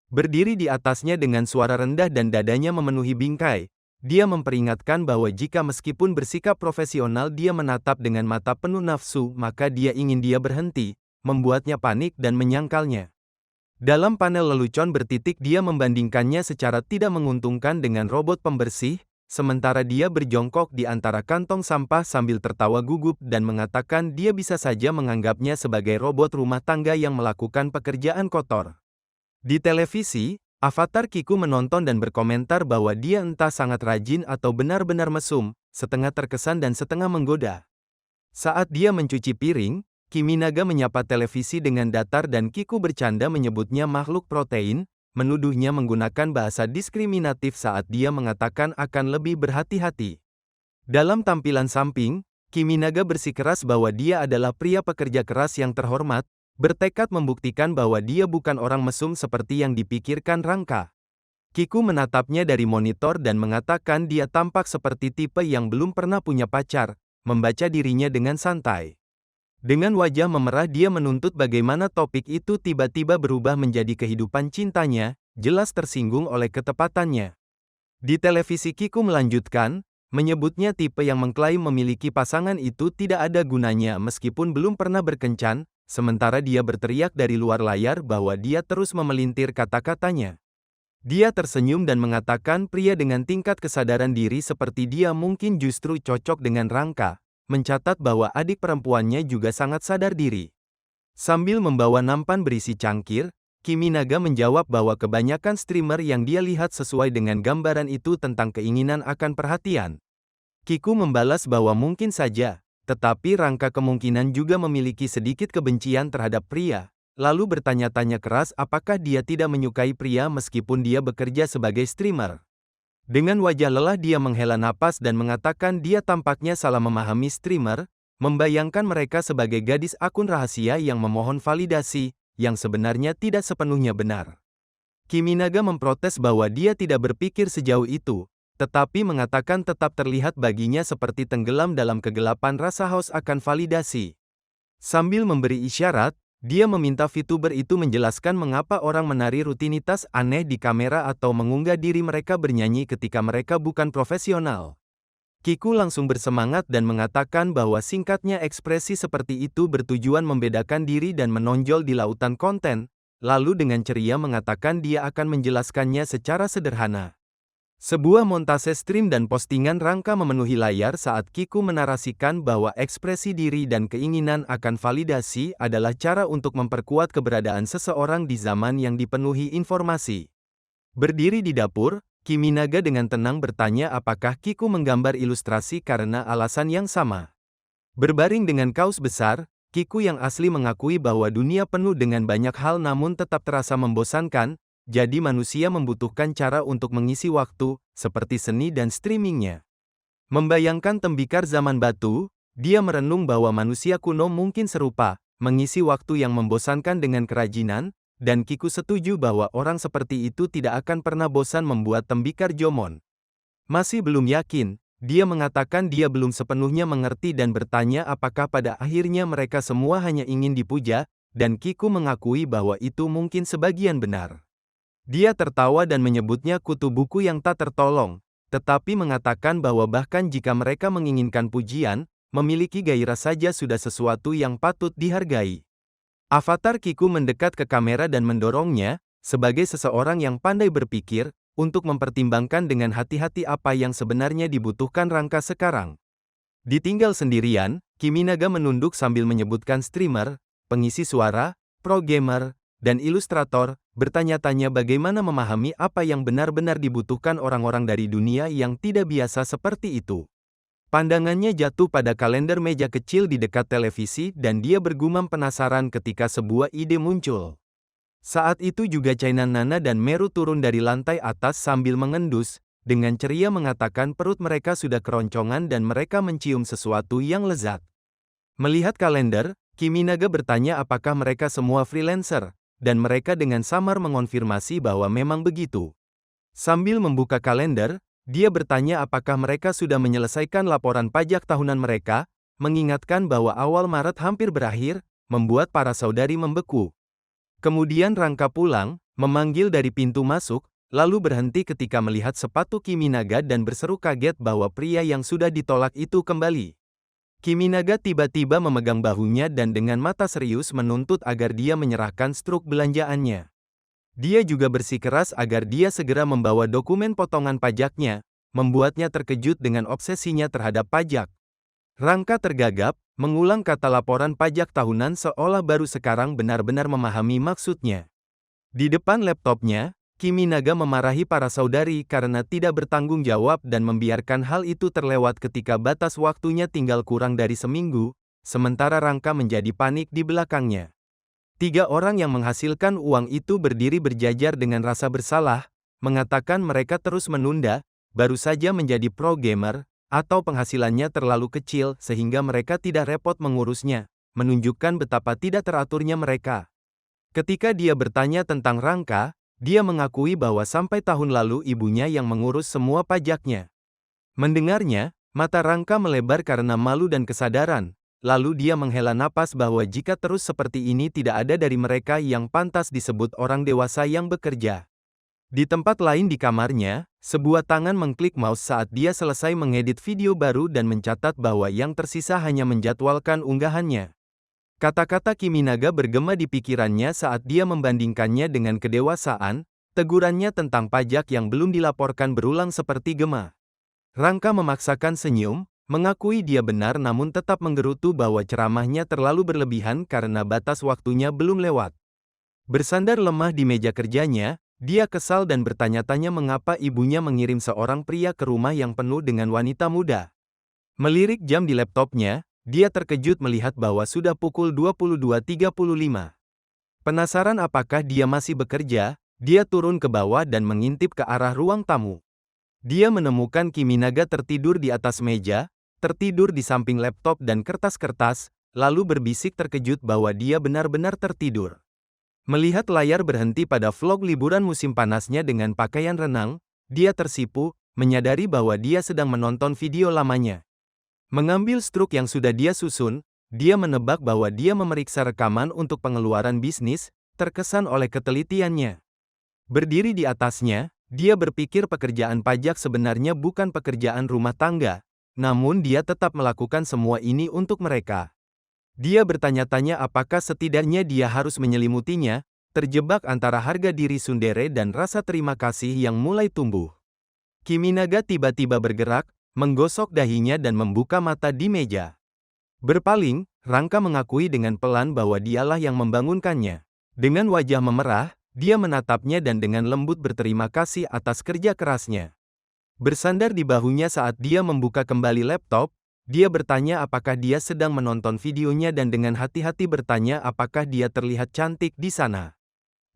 [SPEAKER 1] Berdiri di atasnya dengan suara rendah dan dadanya memenuhi bingkai, dia memperingatkan bahwa jika meskipun bersikap profesional dia menatap dengan mata penuh nafsu, maka dia ingin dia berhenti, membuatnya panik dan menyangkalnya. Dalam panel lelucon bertitik dia membandingkannya secara tidak menguntungkan dengan robot pembersih, sementara dia berjongkok di antara kantong sampah sambil tertawa gugup dan mengatakan dia bisa saja menganggapnya sebagai robot rumah tangga yang melakukan pekerjaan kotor. Di televisi, avatar Kiku menonton dan berkomentar bahwa dia entah sangat rajin atau benar-benar mesum, setengah terkesan dan setengah menggoda. Saat dia mencuci piring, Kiminaga menyapa televisi dengan datar dan Kiku bercanda menyebutnya makhluk protein, menuduhnya menggunakan bahasa diskriminatif saat dia mengatakan akan lebih berhati-hati. Dalam tampilan samping, Kiminaga bersikeras bahwa dia adalah pria pekerja keras yang terhormat, bertekad membuktikan bahwa dia bukan orang mesum seperti yang dipikirkan Rangka. Kiku menatapnya dari monitor dan mengatakan dia tampak seperti tipe yang belum pernah punya pacar, membaca dirinya dengan santai. Dengan wajah memerah dia menuntut bagaimana topik itu tiba-tiba berubah menjadi kehidupan cintanya, jelas tersinggung oleh ketepatannya. Di televisi Kiku melanjutkan, menyebutnya tipe yang mengklaim memiliki pasangan itu tidak ada gunanya meskipun belum pernah berkencan, sementara dia berteriak dari luar layar bahwa dia terus memelintir kata-katanya. Dia tersenyum dan mengatakan pria dengan tingkat kesadaran diri seperti dia mungkin justru cocok dengan Rangka, mencatat bahwa adik perempuannya juga sangat sadar diri. Sambil membawa nampan berisi cangkir, Kiminaga menjawab bahwa kebanyakan streamer yang dia lihat sesuai dengan gambaran itu tentang keinginan akan perhatian. Kiku membalas bahwa mungkin saja, tetapi Rangka kemungkinan juga memiliki sedikit kebencian terhadap pria, lalu bertanya-tanya keras apakah dia tidak menyukai pria meskipun dia bekerja sebagai streamer. Dengan wajah lelah dia menghela napas dan mengatakan dia tampaknya salah memahami streamer, membayangkan mereka sebagai gadis akun rahasia yang memohon validasi, yang sebenarnya tidak sepenuhnya benar. Kiminaga memprotes bahwa dia tidak berpikir sejauh itu, tetapi mengatakan tetap terlihat baginya seperti tenggelam dalam kegelapan rasa haus akan validasi. Sambil memberi isyarat, dia meminta VTuber itu menjelaskan mengapa orang menari rutinitas aneh di kamera atau mengunggah diri mereka bernyanyi ketika mereka bukan profesional. Kiku langsung bersemangat dan mengatakan bahwa singkatnya ekspresi seperti itu bertujuan membedakan diri dan menonjol di lautan konten, lalu dengan ceria mengatakan dia akan menjelaskannya secara sederhana. Sebuah montase stream dan postingan Rangka memenuhi layar saat Kiku menarasikan bahwa ekspresi diri dan keinginan akan validasi adalah cara untuk memperkuat keberadaan seseorang di zaman yang dipenuhi informasi. Berdiri di dapur, Kiminaga dengan tenang bertanya apakah Kiku menggambar ilustrasi karena alasan yang sama. Berbaring dengan kaos besar, Kiku yang asli mengakui bahwa dunia penuh dengan banyak hal namun tetap terasa membosankan, jadi manusia membutuhkan cara untuk mengisi waktu, seperti seni dan streamingnya. Membayangkan tembikar zaman batu, dia merenung bahwa manusia kuno mungkin serupa, mengisi waktu yang membosankan dengan kerajinan, dan Kiku setuju bahwa orang seperti itu tidak akan pernah bosan membuat tembikar Jomon. Masih belum yakin, Dia mengatakan dia belum sepenuhnya mengerti dan bertanya apakah pada akhirnya mereka semua hanya ingin dipuja, dan Kiku mengakui bahwa itu mungkin sebagian benar. Dia tertawa dan menyebutnya kutu buku yang tak tertolong, tetapi mengatakan bahwa bahkan jika mereka menginginkan pujian, memiliki gairah saja sudah sesuatu yang patut dihargai. Avatar Kiku mendekat ke kamera dan mendorongnya, sebagai seseorang yang pandai berpikir, untuk mempertimbangkan dengan hati-hati apa yang sebenarnya dibutuhkan Rangka sekarang. Ditinggal sendirian, Kiminaga menunduk sambil menyebutkan streamer, pengisi suara, pro gamer, dan ilustrator, bertanya-tanya bagaimana memahami apa yang benar-benar dibutuhkan orang-orang dari dunia yang tidak biasa seperti itu. Pandangannya jatuh pada kalender meja kecil di dekat televisi dan dia bergumam penasaran ketika sebuah ide muncul. Saat itu juga Chainan Nana dan Meru turun dari lantai atas sambil mengendus, dengan ceria mengatakan perut mereka sudah keroncongan dan mereka mencium sesuatu yang lezat. Melihat kalender, Kiminaga bertanya apakah mereka semua freelancer, dan mereka dengan samar mengonfirmasi bahwa memang begitu. Sambil membuka kalender, dia bertanya apakah mereka sudah menyelesaikan laporan pajak tahunan mereka, mengingatkan bahwa awal Maret hampir berakhir, membuat para saudari membeku. Kemudian Rangka pulang, memanggil dari pintu masuk, lalu berhenti ketika melihat sepatu Kiminaga dan berseru kaget bahwa pria yang sudah ditolak itu kembali. Kiminaga tiba-tiba memegang bahunya dan dengan mata serius menuntut agar dia menyerahkan struk belanjaannya. Dia juga bersikeras agar dia segera membawa dokumen potongan pajaknya, membuatnya terkejut dengan obsesinya terhadap pajak. Rangka tergagap, mengulang kata laporan pajak tahunan seolah baru sekarang benar-benar memahami maksudnya. Di depan laptopnya, Kiminaga memarahi para saudari karena tidak bertanggung jawab dan membiarkan hal itu terlewat ketika batas waktunya tinggal kurang dari seminggu, sementara Rangka menjadi panik di belakangnya. 3 orang yang menghasilkan uang itu berdiri berjajar dengan rasa bersalah, mengatakan mereka terus menunda, baru saja menjadi pro gamer, atau penghasilannya terlalu kecil sehingga mereka tidak repot mengurusnya, menunjukkan betapa tidak teraturnya mereka. Ketika dia bertanya tentang Rangka, dia mengakui bahwa sampai tahun lalu ibunya yang mengurus semua pajaknya. Mendengarnya, mata Rangka melebar karena malu dan kesadaran, lalu dia menghela napas bahwa jika terus seperti ini tidak ada dari mereka yang pantas disebut orang dewasa yang bekerja. Di tempat lain di kamarnya, sebuah tangan mengklik mouse saat dia selesai mengedit video baru dan mencatat bahwa yang tersisa hanya menjadwalkan unggahannya. Kata-kata Kiminaga bergema di pikirannya saat dia membandingkannya dengan kedewasaan, tegurannya tentang pajak yang belum dilaporkan berulang seperti gema. Rangka memaksakan senyum, mengakui dia benar namun tetap menggerutu bahwa ceramahnya terlalu berlebihan karena batas waktunya belum lewat. Bersandar lemah di meja kerjanya, dia kesal dan bertanya-tanya mengapa ibunya mengirim seorang pria ke rumah yang penuh dengan wanita muda. Melirik jam di laptopnya, dia terkejut melihat bahwa sudah pukul 22.35. Penasaran apakah dia masih bekerja, dia turun ke bawah dan mengintip ke arah ruang tamu. Dia menemukan Kiminaga tertidur di atas meja, tertidur di samping laptop dan kertas-kertas, lalu berbisik terkejut bahwa dia benar-benar tertidur. Melihat layar berhenti pada vlog liburan musim panasnya dengan pakaian renang, dia tersipu, menyadari bahwa dia sedang menonton video lamanya. Mengambil struk yang sudah dia susun, dia menebak bahwa dia memeriksa rekaman untuk pengeluaran bisnis, terkesan oleh ketelitiannya. Berdiri di atasnya, dia berpikir pekerjaan pajak sebenarnya bukan pekerjaan rumah tangga, namun dia tetap melakukan semua ini untuk mereka. Dia bertanya-tanya apakah setidaknya dia harus menyelimutinya, terjebak antara harga diri tsundere dan rasa terima kasih yang mulai tumbuh. Kiminaga tiba-tiba bergerak, menggosok dahinya dan membuka mata di meja. Berpaling, Rangka mengakui dengan pelan bahwa dialah yang membangunkannya. Dengan wajah memerah, dia menatapnya dan dengan lembut berterima kasih atas kerja kerasnya. Bersandar di bahunya saat dia membuka kembali laptop, dia bertanya apakah dia sedang menonton videonya dan dengan hati-hati bertanya apakah dia terlihat cantik di sana.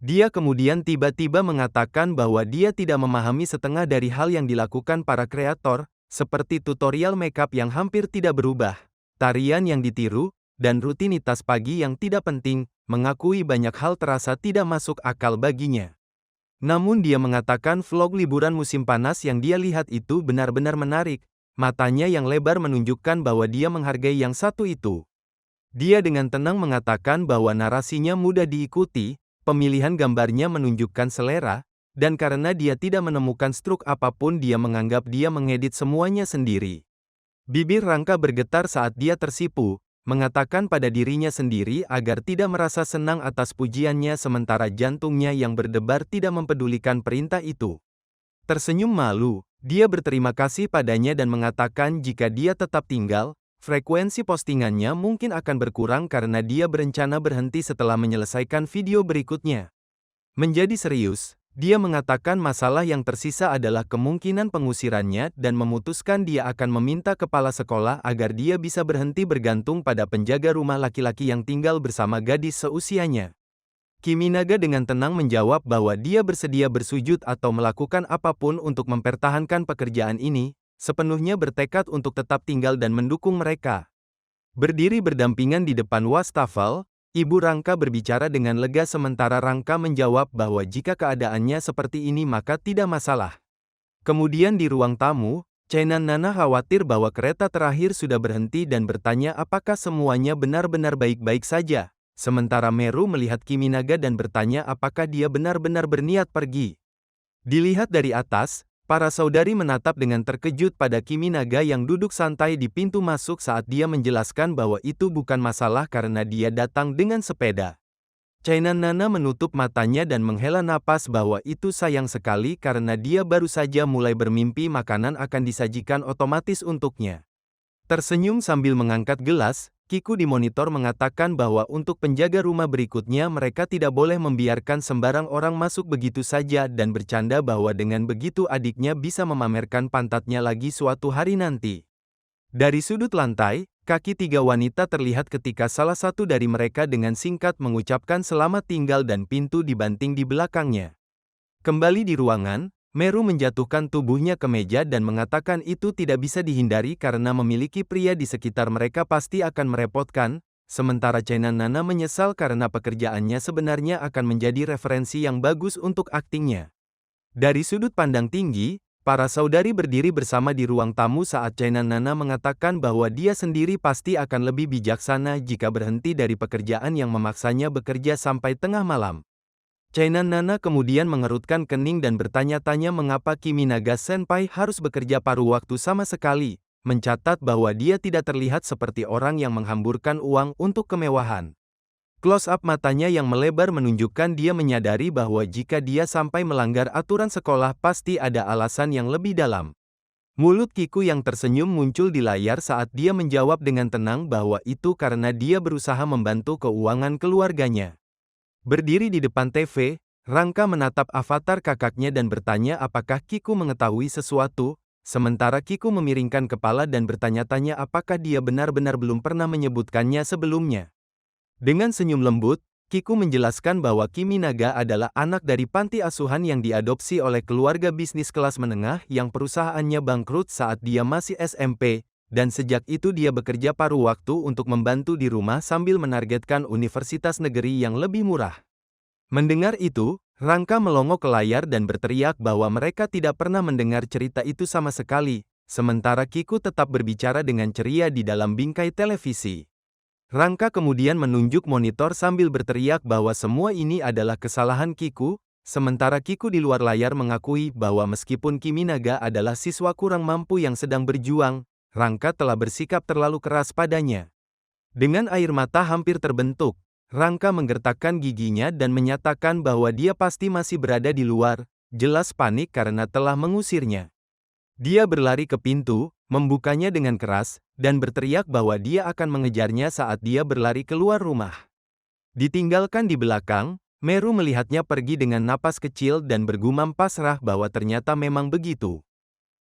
[SPEAKER 1] Dia kemudian tiba-tiba mengatakan bahwa dia tidak memahami setengah dari hal yang dilakukan para kreator, seperti tutorial makeup yang hampir tidak berubah, tarian yang ditiru, dan rutinitas pagi yang tidak penting, mengakui banyak hal terasa tidak masuk akal baginya. Namun dia mengatakan vlog liburan musim panas yang dia lihat itu benar-benar menarik, matanya yang lebar menunjukkan bahwa dia menghargai yang satu itu. Dia dengan tenang mengatakan bahwa narasinya mudah diikuti, pemilihan gambarnya menunjukkan selera, dan karena dia tidak menemukan struk apapun dia menganggap dia mengedit semuanya sendiri. Bibir Rangka bergetar saat dia tersipu, mengatakan pada dirinya sendiri agar tidak merasa senang atas pujiannya sementara jantungnya yang berdebar tidak mempedulikan perintah itu. Tersenyum malu, dia berterima kasih padanya dan mengatakan jika dia tetap tinggal, frekuensi postingannya mungkin akan berkurang karena dia berencana berhenti setelah menyelesaikan video berikutnya. Menjadi serius, dia mengatakan masalah yang tersisa adalah kemungkinan pengusirannya dan memutuskan dia akan meminta kepala sekolah agar dia bisa berhenti bergantung pada penjaga rumah laki-laki yang tinggal bersama gadis seusianya. Kiminaga dengan tenang menjawab bahwa dia bersedia bersujud atau melakukan apapun untuk mempertahankan pekerjaan ini, sepenuhnya bertekad untuk tetap tinggal dan mendukung mereka. Berdiri berdampingan di depan wastafel, Ibu Rangka berbicara dengan lega sementara Rangka menjawab bahwa jika keadaannya seperti ini maka tidak masalah. Kemudian di ruang tamu, Chainan Nana khawatir bahwa kereta terakhir sudah berhenti dan bertanya apakah semuanya benar-benar baik-baik saja. Sementara Meru melihat Kiminaga dan bertanya apakah dia benar-benar berniat pergi. Dilihat dari atas, para saudari menatap dengan terkejut pada Kiminaga yang duduk santai di pintu masuk saat dia menjelaskan bahwa itu bukan masalah karena dia datang dengan sepeda. Chainan Nana menutup matanya dan menghela napas bahwa itu sayang sekali karena dia baru saja mulai bermimpi makanan akan disajikan otomatis untuknya. Tersenyum sambil mengangkat gelas, Kiku di monitor mengatakan bahwa untuk penjaga rumah berikutnya mereka tidak boleh membiarkan sembarang orang masuk begitu saja dan bercanda bahwa dengan begitu adiknya bisa memamerkan pantatnya lagi suatu hari nanti. Dari sudut lantai, kaki tiga wanita terlihat ketika salah satu dari mereka dengan singkat mengucapkan selamat tinggal dan pintu dibanting di belakangnya. Kembali di ruangan, Meru menjatuhkan tubuhnya ke meja dan mengatakan itu tidak bisa dihindari karena memiliki pria di sekitar mereka pasti akan merepotkan, sementara Chainan Nana menyesal karena pekerjaannya sebenarnya akan menjadi referensi yang bagus untuk aktingnya. Dari sudut pandang tinggi, para saudari berdiri bersama di ruang tamu saat Chainan Nana mengatakan bahwa dia sendiri pasti akan lebih bijaksana jika berhenti dari pekerjaan yang memaksanya bekerja sampai tengah malam. Chainan Nana kemudian mengerutkan kening dan bertanya-tanya mengapa Kiminaga Senpai harus bekerja paruh waktu sama sekali, mencatat bahwa dia tidak terlihat seperti orang yang menghamburkan uang untuk kemewahan. Close-up matanya yang melebar menunjukkan dia menyadari bahwa jika dia sampai melanggar aturan sekolah pasti ada alasan yang lebih dalam. Mulut Kiku yang tersenyum muncul di layar saat dia menjawab dengan tenang bahwa itu karena dia berusaha membantu keuangan keluarganya. Berdiri di depan TV, Rangka menatap avatar kakaknya dan bertanya apakah Kiku mengetahui sesuatu, sementara Kiku memiringkan kepala dan bertanya-tanya apakah dia benar-benar belum pernah menyebutkannya sebelumnya. Dengan senyum lembut, Kiku menjelaskan bahwa Kiminaga adalah anak dari panti asuhan yang diadopsi oleh keluarga bisnis kelas menengah yang perusahaannya bangkrut saat dia masih SMP, dan sejak itu dia bekerja paruh waktu untuk membantu di rumah sambil menargetkan universitas negeri yang lebih murah. Mendengar itu, Rangka melongo ke layar dan berteriak bahwa mereka tidak pernah mendengar cerita itu sama sekali, sementara Kiku tetap berbicara dengan ceria di dalam bingkai televisi. Rangka kemudian menunjuk monitor sambil berteriak bahwa semua ini adalah kesalahan Kiku, sementara Kiku di luar layar mengakui bahwa meskipun Kiminaga adalah siswa kurang mampu yang sedang berjuang, Rangka telah bersikap terlalu keras padanya. Dengan air mata hampir terbentuk, Rangka menggertakkan giginya dan menyatakan bahwa dia pasti masih berada di luar, jelas panik karena telah mengusirnya. Dia berlari ke pintu, membukanya dengan keras, dan berteriak bahwa dia akan mengejarnya saat dia berlari keluar rumah. Ditinggalkan di belakang, Meru melihatnya pergi dengan napas kecil dan bergumam pasrah bahwa ternyata memang begitu.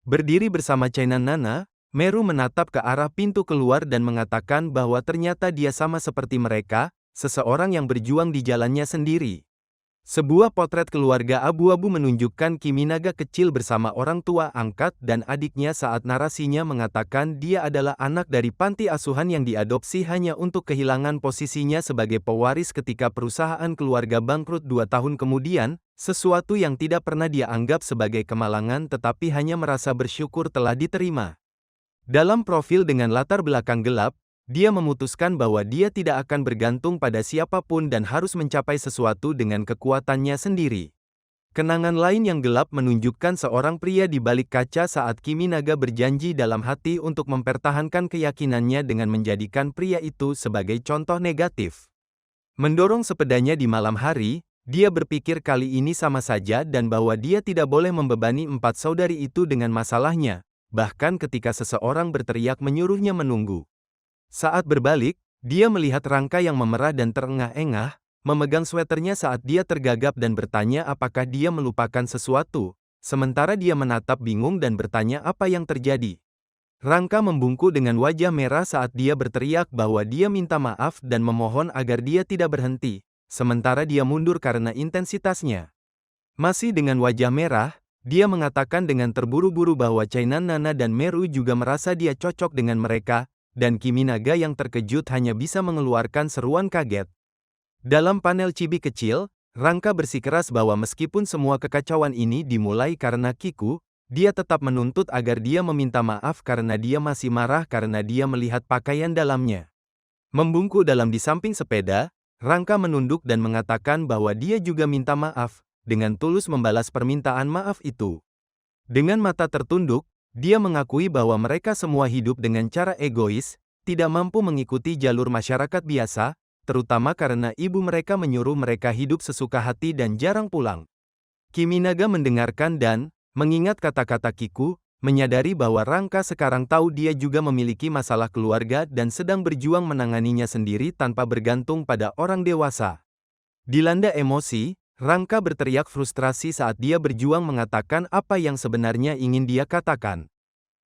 [SPEAKER 1] Berdiri bersama Chainan Nana, Meru menatap ke arah pintu keluar dan mengatakan bahwa ternyata dia sama seperti mereka, seseorang yang berjuang di jalannya sendiri. Sebuah potret keluarga abu-abu menunjukkan Kiminaga kecil bersama orang tua angkat dan adiknya saat narasinya mengatakan dia adalah anak dari panti asuhan yang diadopsi hanya untuk kehilangan posisinya sebagai pewaris ketika perusahaan keluarga bangkrut 2 tahun kemudian, sesuatu yang tidak pernah dia anggap sebagai kemalangan tetapi hanya merasa bersyukur telah diterima. Dalam profil dengan latar belakang gelap, dia memutuskan bahwa dia tidak akan bergantung pada siapapun dan harus mencapai sesuatu dengan kekuatannya sendiri. Kenangan lain yang gelap menunjukkan seorang pria di balik kaca saat Kiminaga berjanji dalam hati untuk mempertahankan keyakinannya dengan menjadikan pria itu sebagai contoh negatif. Mendorong sepedanya di malam hari, dia berpikir kali ini sama saja dan bahwa dia tidak boleh membebani 4 saudari itu dengan masalahnya, bahkan ketika seseorang berteriak menyuruhnya menunggu. Saat berbalik, dia melihat Rangka yang memerah dan terengah-engah, memegang sweternya saat dia tergagap dan bertanya apakah dia melupakan sesuatu, sementara dia menatap bingung dan bertanya apa yang terjadi. Rangka membungkuk dengan wajah merah saat dia berteriak bahwa dia minta maaf dan memohon agar dia tidak berhenti, sementara dia mundur karena intensitasnya. Masih dengan wajah merah, dia mengatakan dengan terburu-buru bahwa Chainan Nana dan Meru juga merasa dia cocok dengan mereka, dan Kiminaga yang terkejut hanya bisa mengeluarkan seruan kaget. Dalam panel chibi kecil, Rangka bersikeras bahwa meskipun semua kekacauan ini dimulai karena Kiku, dia tetap menuntut agar dia meminta maaf karena dia masih marah karena dia melihat pakaian dalamnya. Membungkuk dalam di samping sepeda, Rangka menunduk dan mengatakan bahwa dia juga minta maaf, dengan tulus membalas permintaan maaf itu. Dengan mata tertunduk, dia mengakui bahwa mereka semua hidup dengan cara egois, tidak mampu mengikuti jalur masyarakat biasa, terutama karena ibu mereka menyuruh mereka hidup sesuka hati dan jarang pulang. Kiminaga mendengarkan dan, mengingat kata-kata Kiku, menyadari bahwa Rangka sekarang tahu dia juga memiliki masalah keluarga dan sedang berjuang menanganinya sendiri tanpa bergantung pada orang dewasa. Dilanda emosi, Rangka berteriak frustrasi saat dia berjuang mengatakan apa yang sebenarnya ingin dia katakan.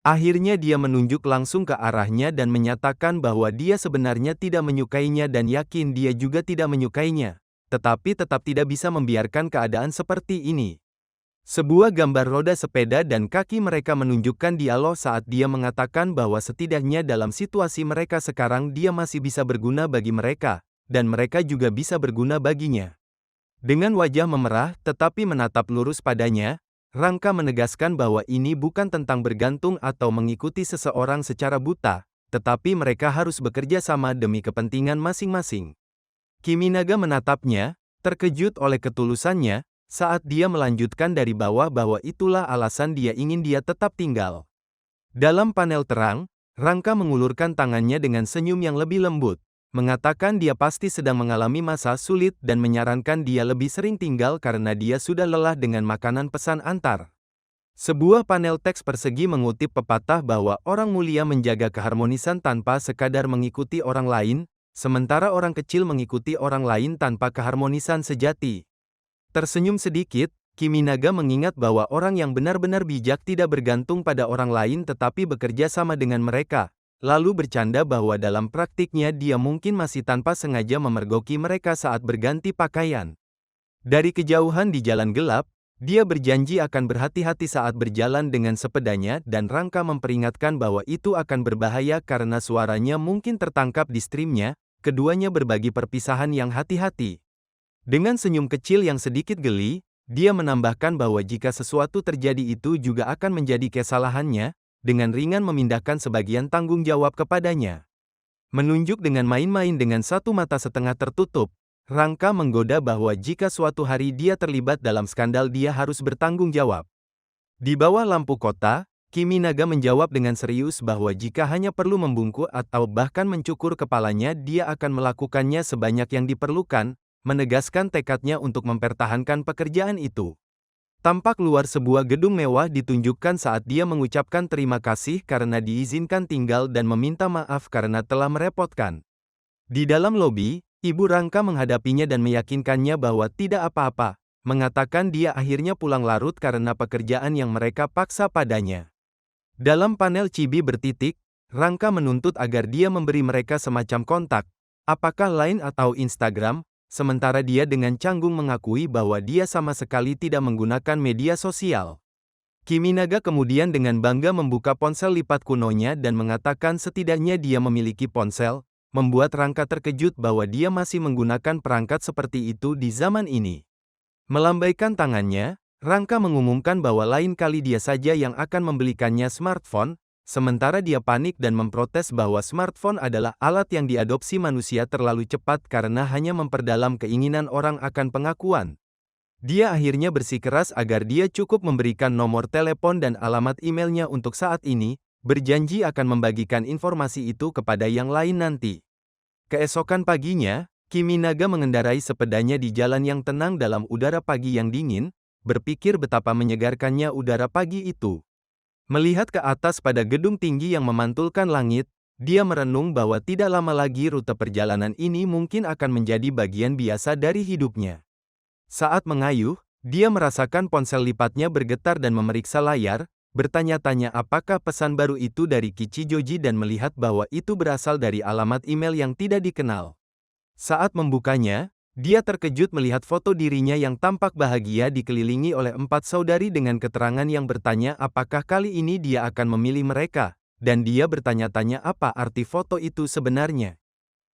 [SPEAKER 1] Akhirnya dia menunjuk langsung ke arahnya dan menyatakan bahwa dia sebenarnya tidak menyukainya dan yakin dia juga tidak menyukainya, tetapi tetap tidak bisa membiarkan keadaan seperti ini. Sebuah gambar roda sepeda dan kaki mereka menunjukkan dialog saat dia mengatakan bahwa setidaknya dalam situasi mereka sekarang dia masih bisa berguna bagi mereka, dan mereka juga bisa berguna baginya. Dengan wajah memerah tetapi menatap lurus padanya, Rangka menegaskan bahwa ini bukan tentang bergantung atau mengikuti seseorang secara buta, tetapi mereka harus bekerja sama demi kepentingan masing-masing. Kiminaga menatapnya, terkejut oleh ketulusannya, saat dia melanjutkan dari bawah bahwa itulah alasan dia ingin dia tetap tinggal. Dalam panel terang, Rangka mengulurkan tangannya dengan senyum yang lebih lembut, mengatakan dia pasti sedang mengalami masa sulit dan menyarankan dia lebih sering tinggal karena dia sudah lelah dengan makanan pesan antar. Sebuah panel teks persegi mengutip pepatah bahwa orang mulia menjaga keharmonisan tanpa sekadar mengikuti orang lain, sementara orang kecil mengikuti orang lain tanpa keharmonisan sejati. Tersenyum sedikit, Kiminaga mengingat bahwa orang yang benar-benar bijak tidak bergantung pada orang lain tetapi bekerja sama dengan mereka. Lalu bercanda bahwa dalam praktiknya dia mungkin masih tanpa sengaja memergoki mereka saat berganti pakaian. Dari kejauhan di jalan gelap, dia berjanji akan berhati-hati saat berjalan dengan sepedanya dan Rangka memperingatkan bahwa itu akan berbahaya karena suaranya mungkin tertangkap di streamnya, keduanya berbagi perpisahan yang hati-hati. Dengan senyum kecil yang sedikit geli, dia menambahkan bahwa jika sesuatu terjadi itu juga akan menjadi kesalahannya, dengan ringan memindahkan sebagian tanggung jawab kepadanya. Menunjuk dengan main-main dengan satu mata setengah tertutup, Rangka menggoda bahwa jika suatu hari dia terlibat dalam skandal dia harus bertanggung jawab. Di bawah lampu kota, Kiminaga menjawab dengan serius bahwa jika hanya perlu membungkuk atau bahkan mencukur kepalanya dia akan melakukannya sebanyak yang diperlukan, menegaskan tekadnya untuk mempertahankan pekerjaan itu. Tampak luar sebuah gedung mewah ditunjukkan saat dia mengucapkan terima kasih karena diizinkan tinggal dan meminta maaf karena telah merepotkan. Di dalam lobi, Ibu Rangka menghadapinya dan meyakinkannya bahwa tidak apa-apa, mengatakan dia akhirnya pulang larut karena pekerjaan yang mereka paksa padanya. Dalam panel chibi bertitik, Rangka menuntut agar dia memberi mereka semacam kontak, apakah Line atau Instagram, sementara dia dengan canggung mengakui bahwa dia sama sekali tidak menggunakan media sosial. Kiminaga kemudian dengan bangga membuka ponsel lipat kunonya dan mengatakan setidaknya dia memiliki ponsel, membuat Rangka terkejut bahwa dia masih menggunakan perangkat seperti itu di zaman ini. Melambaikan tangannya, Rangka mengumumkan bahwa lain kali dia saja yang akan membelikannya smartphone, Sementara dia panik dan memprotes bahwa smartphone adalah alat yang diadopsi manusia terlalu cepat karena hanya memperdalam keinginan orang akan pengakuan. Dia akhirnya bersikeras agar dia cukup memberikan nomor telepon dan alamat emailnya untuk saat ini, berjanji akan membagikan informasi itu kepada yang lain nanti. Keesokan paginya, Kiminaga mengendarai sepedanya di jalan yang tenang dalam udara pagi yang dingin, berpikir betapa menyegarkannya udara pagi itu. Melihat ke atas pada gedung tinggi yang memantulkan langit, dia merenung bahwa tidak lama lagi rute perjalanan ini mungkin akan menjadi bagian biasa dari hidupnya. Saat mengayuh, dia merasakan ponsel lipatnya bergetar dan memeriksa layar, bertanya-tanya apakah pesan baru itu dari Kichijoji dan melihat bahwa itu berasal dari alamat email yang tidak dikenal. Saat membukanya, dia terkejut melihat foto dirinya yang tampak bahagia dikelilingi oleh 4 saudari dengan keterangan yang bertanya apakah kali ini dia akan memilih mereka, dan dia bertanya-tanya apa arti foto itu sebenarnya.